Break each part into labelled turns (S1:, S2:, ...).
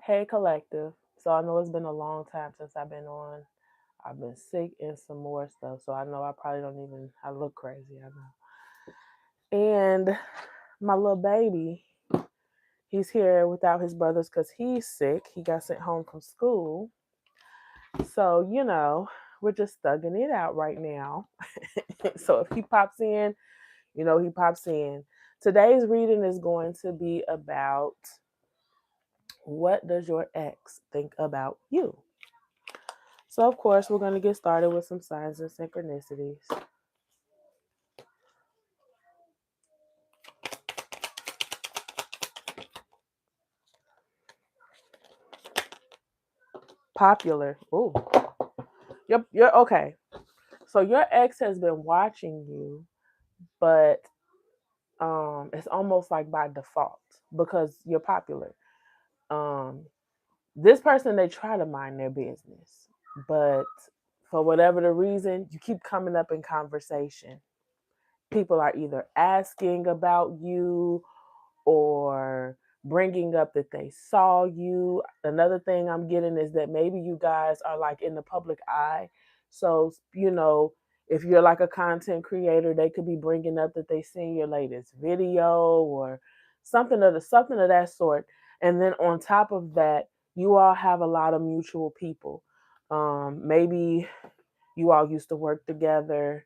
S1: Hey, collective. So I know it's been a long time since I've been on. I've been sick and some more stuff, so I know I probably don't even. I look crazy. I know. And my little baby, he's here without his brothers because he's sick. He got sent home from school. So we're just thugging it out right now. So if he pops in, he pops in. Today's reading is going to be about what does your ex think about you? So, of course, we're going to get started with some signs and synchronicities. Popular. Oh, you're okay. So your ex has been watching you, but it's almost like by default because you're popular. Um, this person, they try to mind their business, but for whatever the reason, you keep coming up in conversation. People are either asking about you or bringing up that they saw you. Another thing I'm getting is that maybe you guys are like in the public eye. So, if you're like a content creator, they could be bringing up that they seen your latest video or something of that sort. And then on top of that, you all have a lot of mutual people. Maybe you all used to work together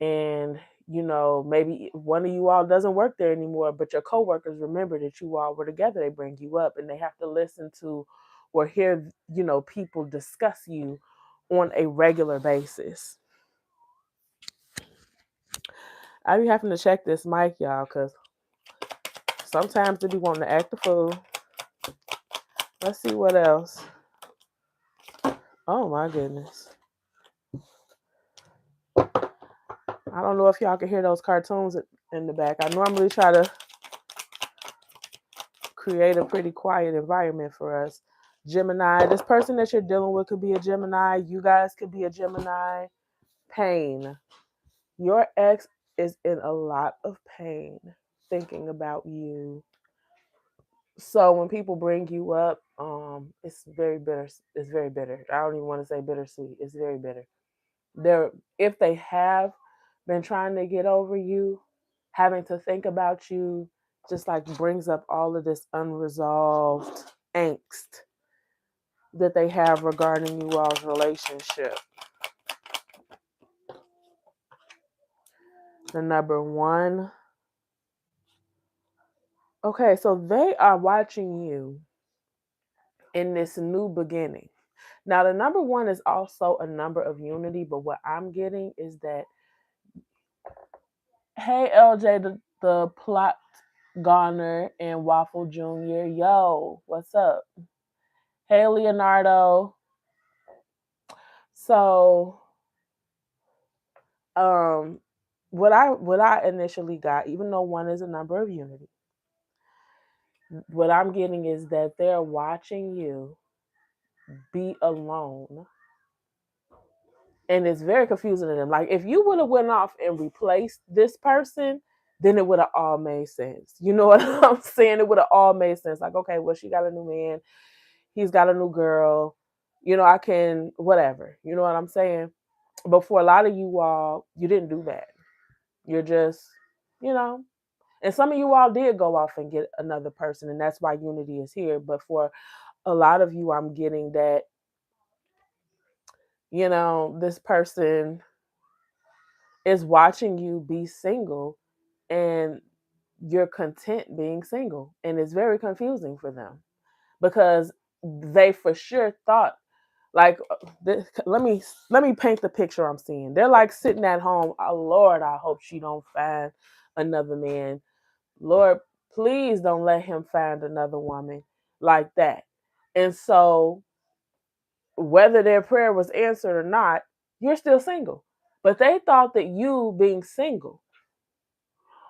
S1: and maybe one of you all doesn't work there anymore, but your coworkers remember that you all were together. They bring you up and they have to listen to or hear people discuss you on a regular basis. I be having to check this mic, y'all, because sometimes they be wanting to act the fool. Let's see what else. Oh my goodness, I don't know if y'all can hear those cartoons in the back. I normally try to create a pretty quiet environment for us. Gemini, this person that you're dealing with could be a Gemini. You guys could be a Gemini. Pain. Your ex is in a lot of pain thinking about you. So when people bring you up, it's very bitter. It's very bitter. I don't even want to say bittersweet. It's very bitter. If they have been trying to get over you, having to think about you just like brings up all of this unresolved angst that they have regarding you all's relationship. The number one. Okay, so they are watching you in this new beginning. Now, the number one is also a number of unity, but what I'm getting is that, hey, LJ, the plot Garner and Waffle Jr. Yo, what's up? Hey, Leonardo. So, what I initially got, even though one is a number of unity, what I'm getting is that they're watching you be alone, and it's very confusing to them. Like if you would have went off and replaced this person, then it would have all made sense. You know what I'm saying? It would have all made sense. Like, okay, well, she got a new man, he's got a new girl. I can whatever. You know what I'm saying? But for a lot of you all, you didn't do that. You're just, you know, and some of you all did go off and get another person, and that's why unity is here. But for a lot of you, I'm getting that, this person is watching you be single and you're content being single. And it's very confusing for them because they for sure thought like let me paint the picture I'm seeing. They're like sitting at home. Oh Lord, I hope she don't find another man. Lord, please don't let him find another woman like that. And so whether their prayer was answered or not, you're still single. But they thought that you being single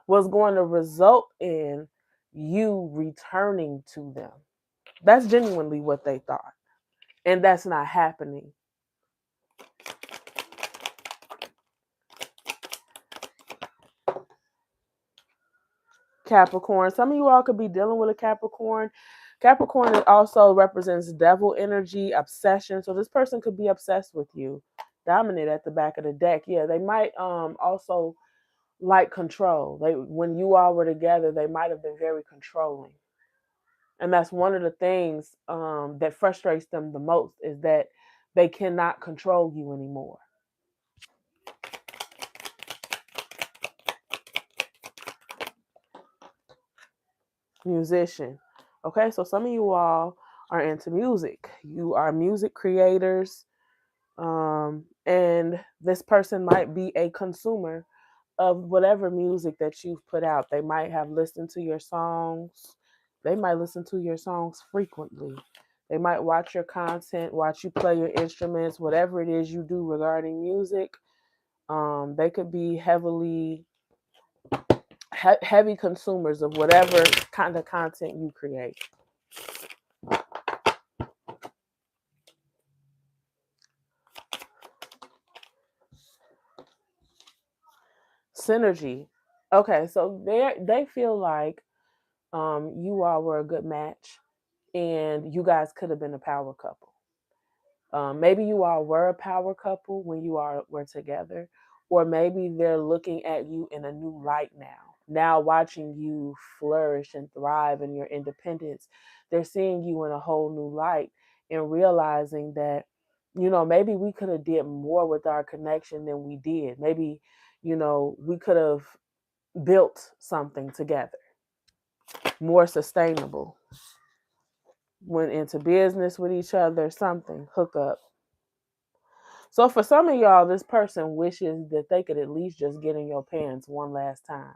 S1: was going to result in you returning to them. That's genuinely what they thought. And that's not happening. Capricorn. Some of you all could be dealing with a Capricorn. Capricorn also represents devil energy, obsession. So this person could be obsessed with you. Dominant at the back of the deck. Yeah, they might also like control. When you all were together, they might have been very controlling. And that's one of the things that frustrates them the most, is that they cannot control you anymore. Musician. Okay, so some of you all are into music. You are music creators. And this person might be a consumer of whatever music that you've put out. They might have listened to your songs. They might listen to your songs frequently. They might watch your content, watch you play your instruments, whatever it is you do regarding music. They could be heavy consumers of whatever kind of content you create. Synergy. Okay, so they feel like you all were a good match, and you guys could have been a power couple. Maybe you all were a power couple when you all were together, or maybe they're looking at you in a new light now. Now watching you flourish and thrive in your independence, they're seeing you in a whole new light and realizing that, maybe we could have did more with our connection than we did. Maybe, we could have built something together more sustainable, went into business with each other, something, hook up. So for some of y'all, this person wishes that they could at least just get in your pants one last time.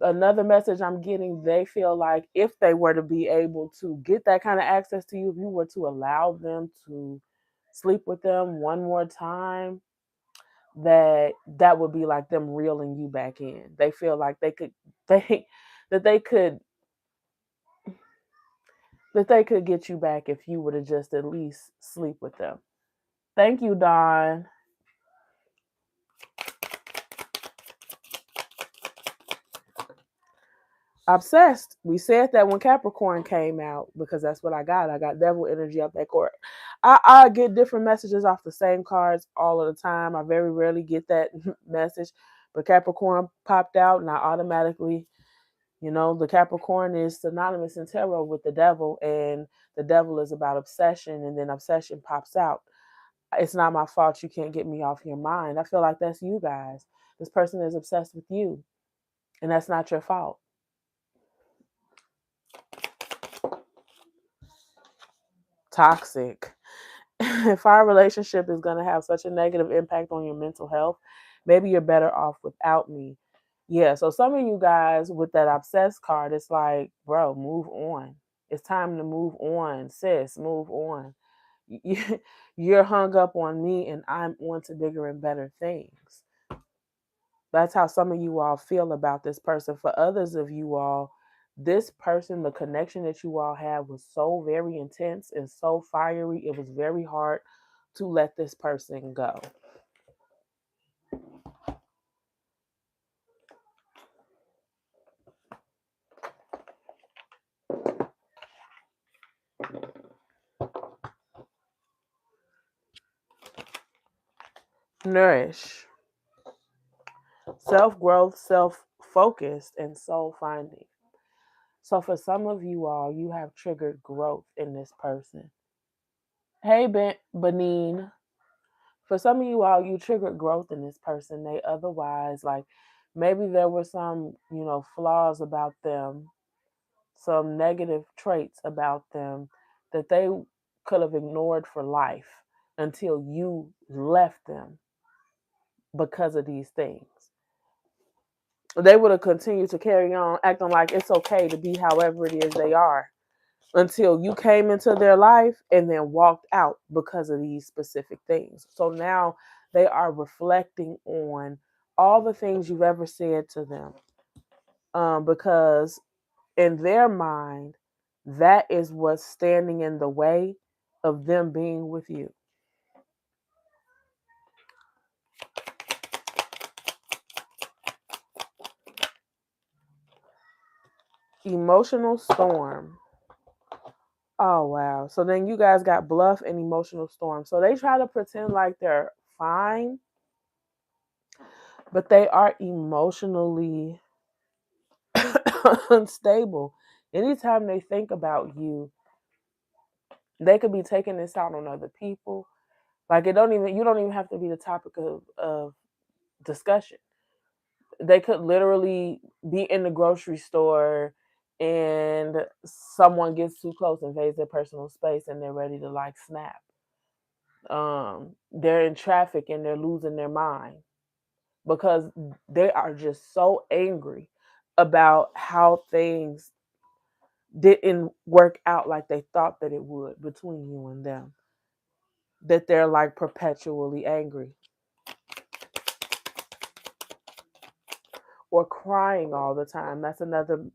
S1: Another message I'm getting, they feel like if they were to be able to get that kind of access to you, if you were to allow them to sleep with them one more time, that would be like them reeling you back in. They feel like they that they could get you back if you were to just at least sleep with them. Thank you, Dawn. Obsessed. We said that when Capricorn came out because that's what I got. I got devil energy up that court. I get different messages off the same cards all of the time. I very rarely get that message, but Capricorn popped out, and I automatically, the Capricorn is synonymous in tarot with the devil, and the devil is about obsession, and then obsession pops out. It's not my fault you can't get me off your mind. I feel like that's you guys. This person is obsessed with you, and that's not your fault. Toxic. If our relationship is going to have such a negative impact on your mental health, maybe you're better off without me. Yeah, so some of you guys with that obsessed card, it's like, bro, move on. It's time to move on, sis, move on. You're hung up on me, and I'm on to bigger and better things. That's how some of you all feel about this person. For others of you all, this person, the connection that you all had was so very intense and so fiery, it was very hard to let this person go. Nourish. Self-growth, self-focused, and soul-finding. So for some of you all, you have triggered growth in this person. Hey, Benin. For some of you all, you triggered growth in this person. They otherwise, like, maybe there were some, flaws about them, some negative traits about them that they could have ignored for life until you left them because of these things. They would have continued to carry on acting like it's okay to be however it is they are until you came into their life and then walked out because of these specific things. So now they are reflecting on all the things you've ever said to them, because in their mind, that is what's standing in the way of them being with you. Emotional storm. Oh, wow. So then you guys got bluff and emotional storm. So they try to pretend like they're fine, but they are emotionally unstable. Anytime they think about you, they could be taking this out on other people. Like you don't even have to be the topic of discussion. They could literally be in the grocery store and someone gets too close, invades their personal space, and they're ready to like snap. They're in traffic and they're losing their mind because they are just so angry about how things didn't work out like they thought that it would between you and them, that they're like perpetually angry or crying all the time. That's another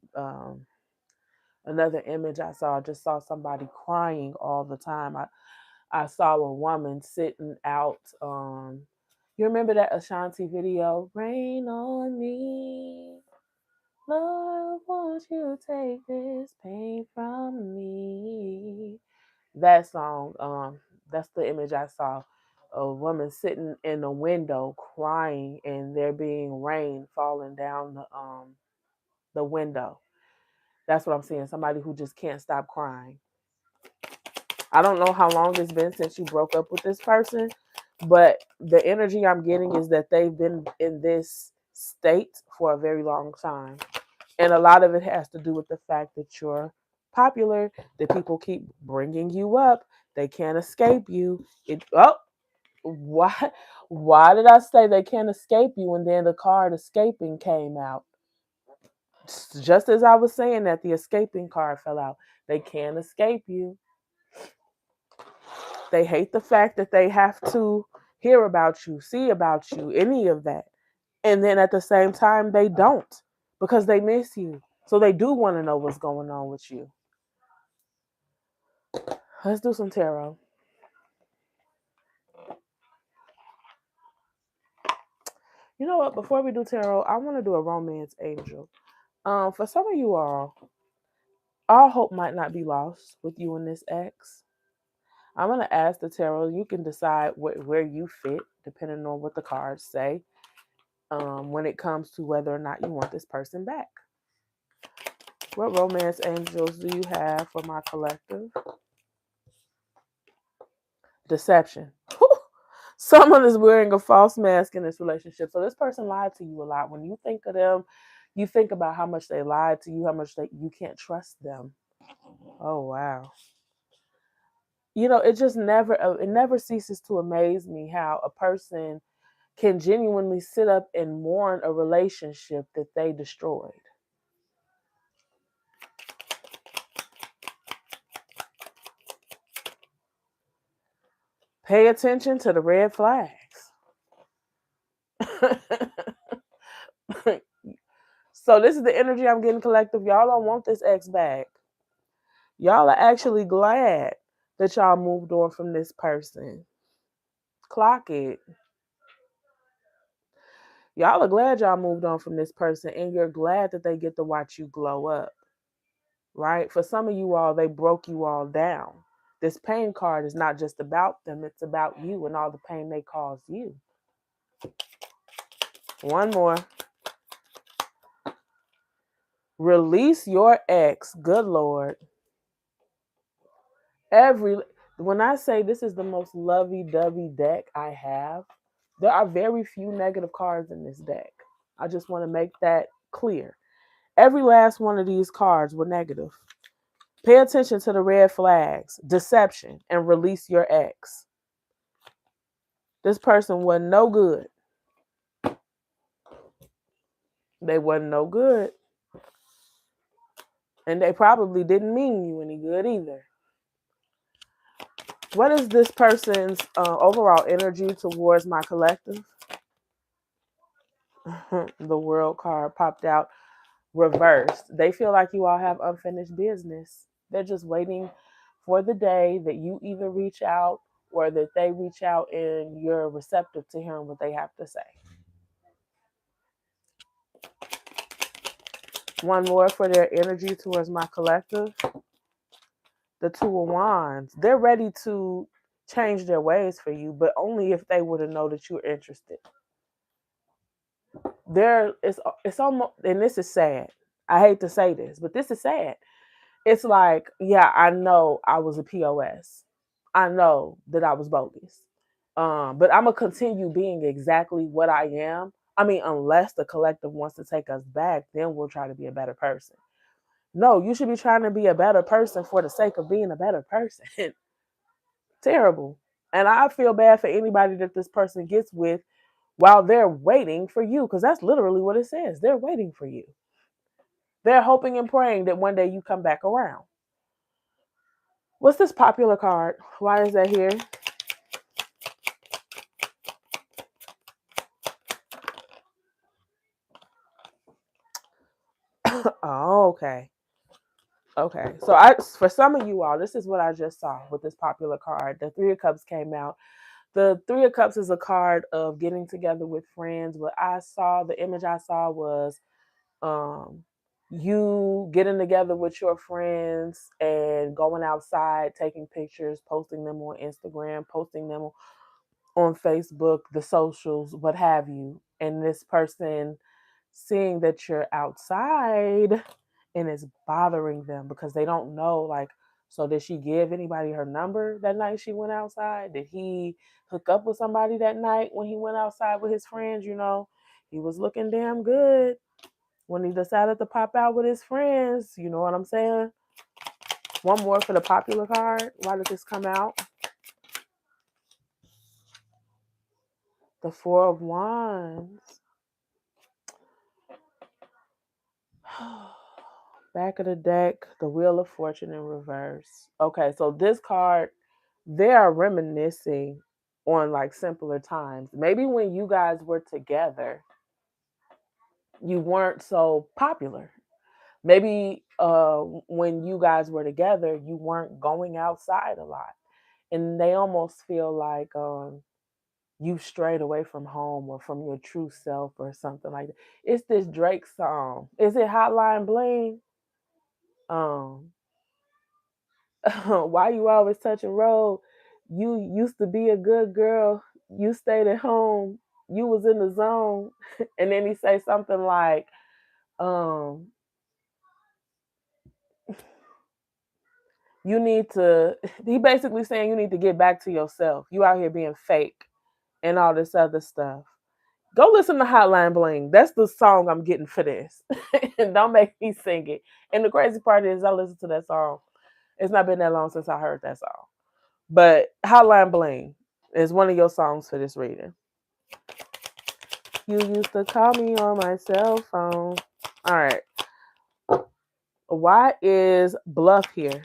S1: image I saw. I just saw somebody crying all the time. I saw a woman sitting out. You remember that Ashanti video? Rain on me, Lord, won't you take this pain from me? That song. That's the image I saw. A woman sitting in a window crying, and there being rain falling down the window. That's what I'm seeing. Somebody who just can't stop crying. I don't know how long it's been since you broke up with this person, but the energy I'm getting is that they've been in this state for a very long time. And a lot of it has to do with the fact that you're popular, that people keep bringing you up. They can't escape you. Why why did I say they can't escape you and then the card escaping came out? Just as I was saying that, the escaping card fell out. They can't escape you. They hate the fact that they have to hear about you, see about you, any of that. And then at the same time, they don't because they miss you. So they do want to know what's going on with you. Let's do some tarot. You know what? Before we do tarot, I want to do a romance angel. For some of you all hope might not be lost with you and this ex. I'm going to ask the tarot. You can decide where you fit depending on what the cards say when it comes to whether or not you want this person back. What romance angels do you have for my collective? Deception. Someone is wearing a false mask in this relationship. So this person lied to you a lot. When you think of them, you think about how much they lied to you, how much you can't trust them. Oh, wow. You know, it never ceases to amaze me how a person can genuinely sit up and mourn a relationship that they destroyed. Pay attention to the red flags. So this is the energy I'm getting, collective. Y'all don't want this ex back. Y'all are actually glad that y'all moved on from this person. Clock it. Y'all are glad y'all moved on from this person, and you're glad that they get to watch you glow up. Right? For some of you all, they broke you all down. This pain card is not just about them, it's about you and all the pain they caused you. One more. Release your ex. Good Lord. When I say this is the most lovey-dovey deck I have, there are very few negative cards in this deck. I just want to make that clear. Every last one of these cards were negative. Pay attention to the red flags, deception, and release your ex. This person wasn't no good. They wasn't no good. And they probably didn't mean you any good either. What is this person's overall energy towards my collective? The world card popped out reversed. They feel like you all have unfinished business. They're just waiting for the day that you either reach out or that they reach out and you're receptive to hearing what they have to say. One more for their energy towards my collective. the Two of Wands. They're ready to change their ways for you, but only if they were to know that you're interested. It's almost, and this is sad. I hate to say this, but this is sad. It's like, yeah, I know I was a POS. I know that I was bogus. But I'm gonna continue being exactly what I am. I mean, unless the collective wants to take us back, then we'll try to be a better person. No, you should be trying to be a better person for the sake of being a better person. Terrible. And I feel bad for anybody that this person gets with while they're waiting for you, because that's literally what it says. They're waiting for you. They're hoping and praying that one day you come back around. What's this popular card? Why is that here? Oh, okay. Okay. So for some of you all, this is what I just saw with this popular card. The Three of Cups came out. The Three of Cups is a card of getting together with friends. The image I saw was um you getting together with your friends and going outside, taking pictures, posting them on Instagram, posting them on Facebook, the socials, what have you. And this person seeing that you're outside and it's bothering them because they don't know, like, so did she give anybody her number that night she went outside? Did he hook up with somebody that night when he went outside with his friends? He was looking damn good when he decided to pop out with his friends. You know what I'm saying? One more for the popular card. Why did this come out? The Four of Wands. Back of the deck, the Wheel of Fortune in reverse. Okay, so this card, they are reminiscing on like simpler times. Maybe when you guys were together, you weren't so popular. Maybe when you guys were together, you weren't going outside a lot. And they almost feel like you strayed away from home or from your true self or something like that. It's this Drake song. Is it Hotline Bling? Um, why you always touching road? You used to be a good girl. You stayed at home. You was in the zone. And then he say something like, um, you need to, he basically saying you need to get back to yourself. You out here being fake and all this other stuff. Go listen to Hotline Bling. That's the song I'm getting for this. And don't make me sing it. And the crazy part is I listened to that song. It's not been that long since I heard that song. But Hotline Bling is one of your songs for this reading. You used to call me on my cell phone. All right. Why is bluff here?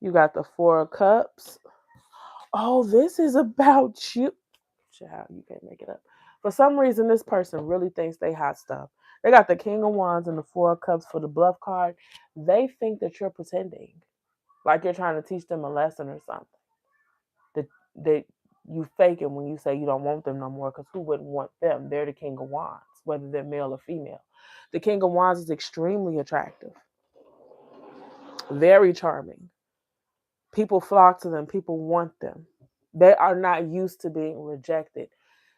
S1: You got the Four of Cups. Oh, this is about you. Child, you can't make it up. For some reason, this person really thinks they hot stuff. They got the King of Wands and the Four of Cups for the bluff card. They think that you're pretending, like you're trying to teach them a lesson or something. That you faking when you say you don't want them no more, because who wouldn't want them? They're the King of Wands, whether they're male or female. The King of Wands is extremely attractive, very charming. People flock to them. People want them. They are not used to being rejected.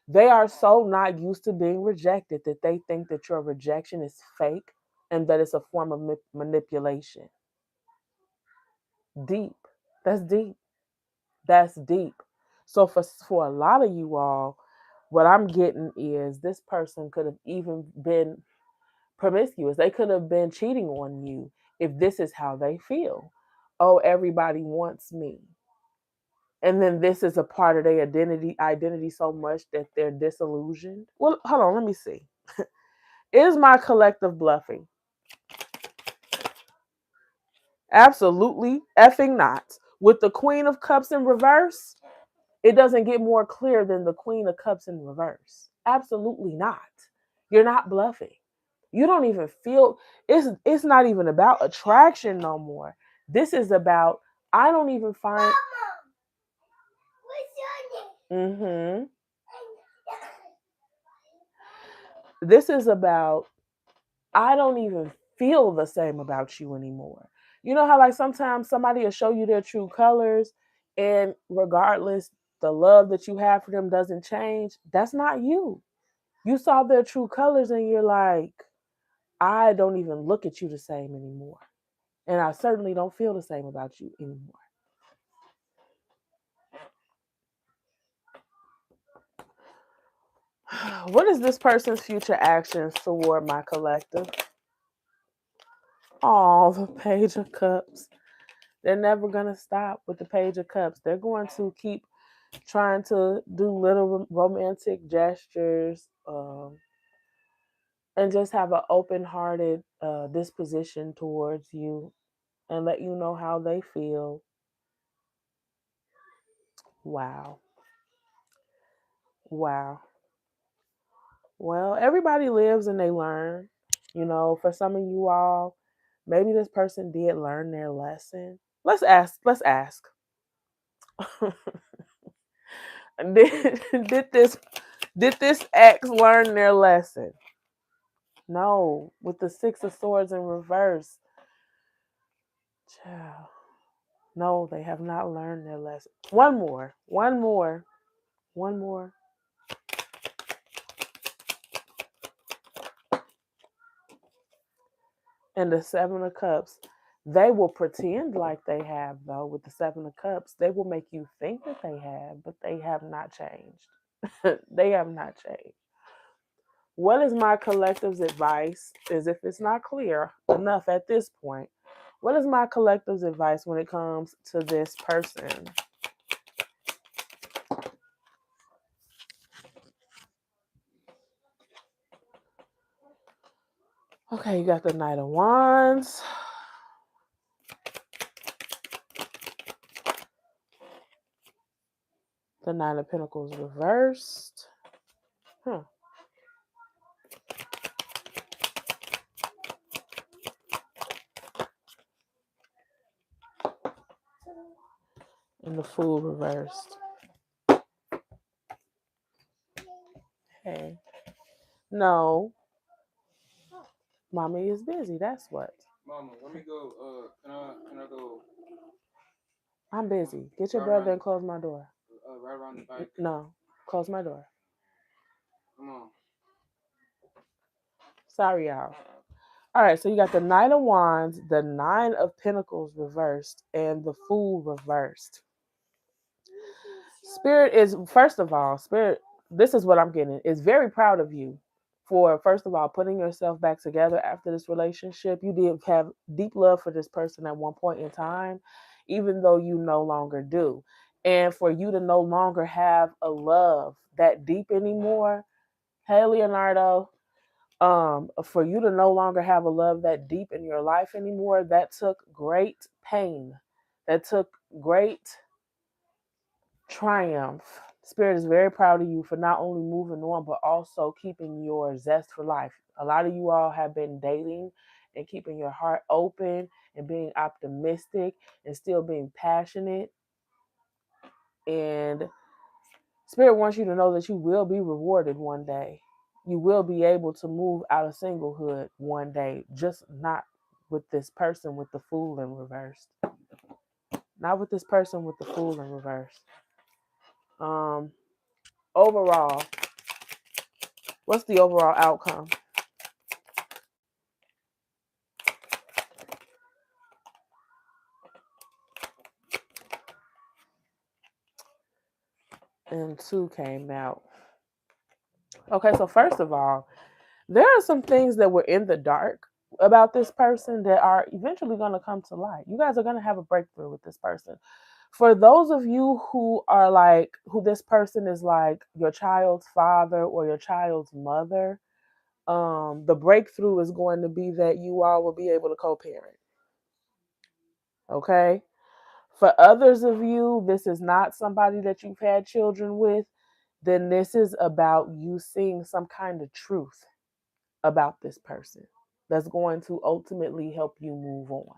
S1: They are so not used to being rejected that they think that your rejection is fake and that it's a form of manipulation. Deep. That's deep. That's deep. So for a lot of you all, what I'm getting is this person could have even been promiscuous. They could have been cheating on you if this is how they feel. Oh, everybody wants me. And then this is a part of their identity so much that they're disillusioned. Well, hold on, let me see. Is my collective bluffing? Absolutely effing not. With the Queen of Cups in reverse, it doesn't get more clear than the Queen of Cups in reverse. Absolutely not. You're not bluffing. You don't even feel it's not even about attraction no more. This is about I don't even find mm-hmm. This is about I don't even feel the same about you anymore. You know how like sometimes somebody will show you their true colors, and regardless, the love that you have for them doesn't change. That's not you. You saw their true colors and you're like, I don't even look at you the same anymore. And I certainly don't feel the same about you anymore. What is this person's future actions toward my collective? Oh, the Page of Cups. They're never going to stop with the Page of Cups. They're going to keep trying to do little romantic gestures, and just have an open-hearted disposition towards you and let you know how they feel. Wow. Wow. Well, everybody lives and they learn. You know, for some of you all, maybe this person did learn their lesson. Let's ask. Let's ask. did this ex learn their lesson? No, with the Six of Swords in reverse. Child. No, they have not learned their lesson. One more. One more. One more. And the Seven of Cups. They will pretend like they have, though, with the Seven of Cups. They will make you think that they have, but they have not changed. They have not changed. What is my collective's advice? Is if it's not clear enough at this point, what is my collective's advice when it comes to this person? Okay, you got the Knight of Wands. The Nine of Pentacles reversed. And the Fool reversed. Hey. No. Mommy is busy. That's what.
S2: Mama, let me go. Can I go?
S1: I'm busy. Get your brother and close my door.
S2: Right around the bike.
S1: No. Close my door.
S2: Come on.
S1: Sorry, y'all. All right, so you got the Knight of Wands, the Nine of Pentacles reversed, and the Fool reversed. Spirit is, first of all, Spirit, this is what I'm getting, is very proud of you for, first of all, putting yourself back together after this relationship. You did have deep love for this person at one point in time, even though you no longer do. And for you to no longer have a love that deep anymore, hey, Leonardo, for you to no longer have a love that deep in your life anymore, that took great pain. That took great triumph. Spirit is very proud of you for not only moving on, but also keeping your zest for life. A lot of you all have been dating and keeping your heart open and being optimistic and still being passionate. And Spirit wants you to know that you will be rewarded one day. You will be able to move out of singlehood one day, just not with this person with the Fool in reverse. Not with this person with the Fool in reverse. Overall, what's the overall outcome? And 2 came out. Okay, so first of all, there are some things that were in the dark about this person that are eventually going to come to light. You guys are going to have a breakthrough with this person. For those of you who are like, who this person is like your child's father or your child's mother, the breakthrough is going to be that you all will be able to co-parent. Okay? For others of you, this is not somebody that you've had children with, then this is about you seeing some kind of truth about this person that's going to ultimately help you move on.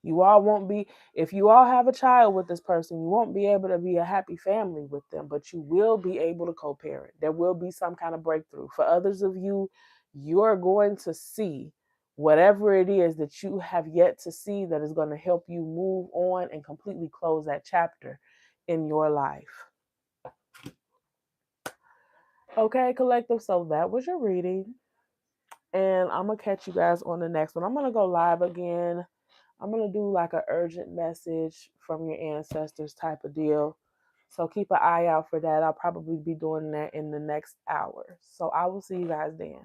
S1: You all won't be, if you all have a child with this person, you won't be able to be a happy family with them, but you will be able to co-parent. There will be some kind of breakthrough. For others of you, you're going to see whatever it is that you have yet to see that is going to help you move on and completely close that chapter in your life. Okay, collective. So that was your reading. And I'm going to catch you guys on the next one. I'm going to go live again. I'm going to do like an urgent message from your ancestors type of deal. So keep an eye out for that. I'll probably be doing that in the next hour. So I will see you guys then.